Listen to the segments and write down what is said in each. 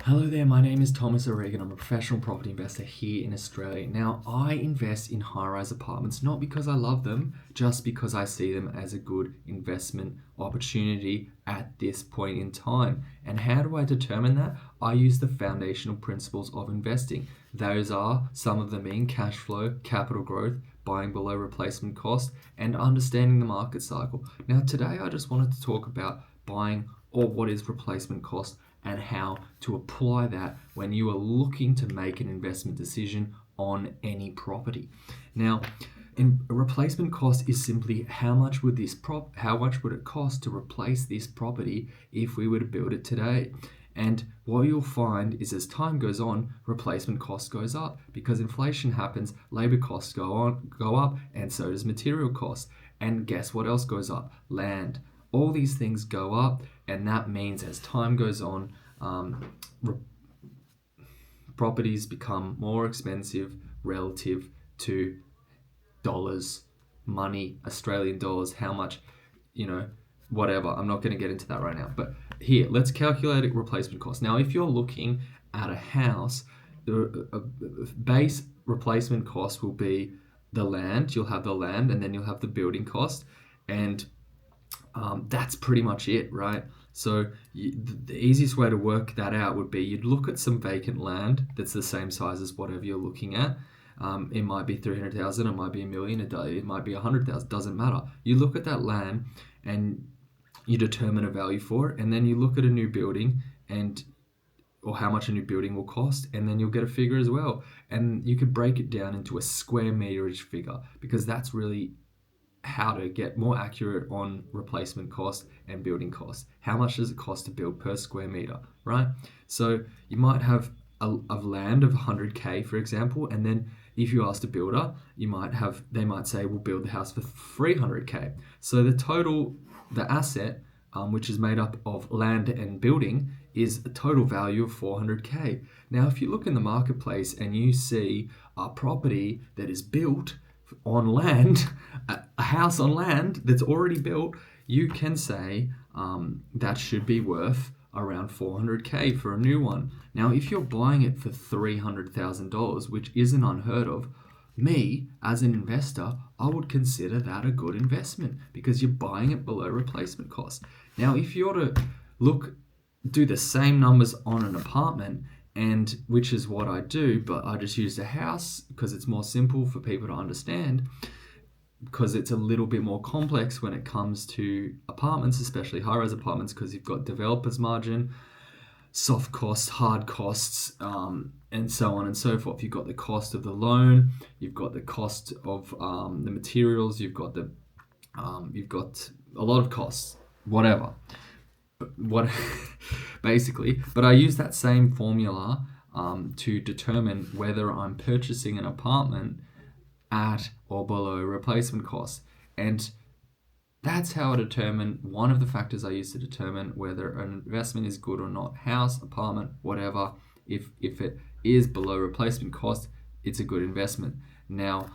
Hello there, my name is Thomas O'Regan. I'm a professional property investor here in Australia. Now, I invest in high-rise apartments not because I love them, just because I see them as a good investment opportunity at this point in time. And how do I determine that? I use the foundational principles of investing. Those are some of them being cash flow, capital growth, buying below replacement cost, and understanding the market cycle. Now, today I just wanted to talk about buying or what is replacement cost and how to apply that when you are looking to make an investment decision on any property. Now, a replacement cost is simply how much would it cost to replace this property if we were to build it today? And what you'll find is as time goes on, replacement cost goes up because inflation happens, labor costs go up, and so does material costs. And guess what else goes up? Land. All these things go up, and that means as time goes on, properties become more expensive relative to dollars, money, Australian dollars, how much, whatever. I'm not going to get into that right now. But here, let's calculate a replacement cost. Now, if you're looking at a house, the base replacement cost will be the land. You'll have the land, and then you'll have the building cost. And that's pretty much it, right? So the easiest way to work that out would be you'd look at some vacant land that's the same size as whatever you're looking at. It might be 300,000, it might be $1 million, it might be 100,000, doesn't matter. You look at that land and you determine a value for it, and then you look at a new building or how much a new building will cost, and then you'll get a figure as well. And you could break it down into a square meterage figure because that's really how to get more accurate on replacement cost and building cost. How much does it cost to build per square meter, right? So you might have a land of 100K, for example, and then if you ask a builder, they might say, we'll build the house for 300K. So the asset, which is made up of land and building, is a total value of 400K. Now, if you look in the marketplace and you see a property that is built on land, a house on land that's already built, you can say that should be worth around 400K for a new one. Now, if you're buying it for $300,000, which isn't unheard of, me as an investor, I would consider that a good investment because you're buying it below replacement cost. Now, if you were to do the same numbers on an apartment, and which is what I do, but I just used a house because it's more simple for people to understand, because it's a little bit more complex when it comes to apartments, especially high-rise apartments, because you've got developer's margin, soft costs, hard costs, and so on and so forth. You've got the cost of the loan, you've got the cost of the materials, you've got a lot of costs, whatever. Basically, but I use that same formula to determine whether I'm purchasing an apartment at or below replacement cost. And that's how I determine, one of the factors I use to determine whether an investment is good or not. House, apartment, whatever. If it is below replacement cost, it's a good investment. Now,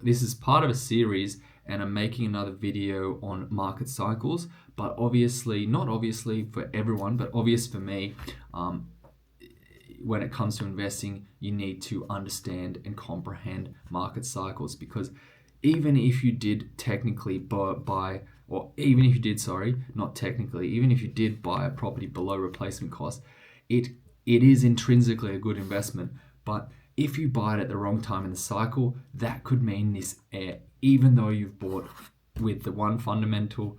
this is part of a series, and I'm making another video on market cycles, but not obviously for everyone, but obvious for me. When it comes to investing, you need to understand and comprehend market cycles, because even if you did even if you did buy a property below replacement cost, it is intrinsically a good investment. But if you buy it at the wrong time in the cycle, that could mean even though you've bought with the one fundamental,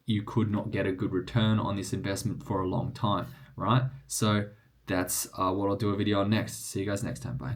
you could not get a good return on this investment for a long time, right? So that's what I'll do a video on next. See you guys next time. Bye.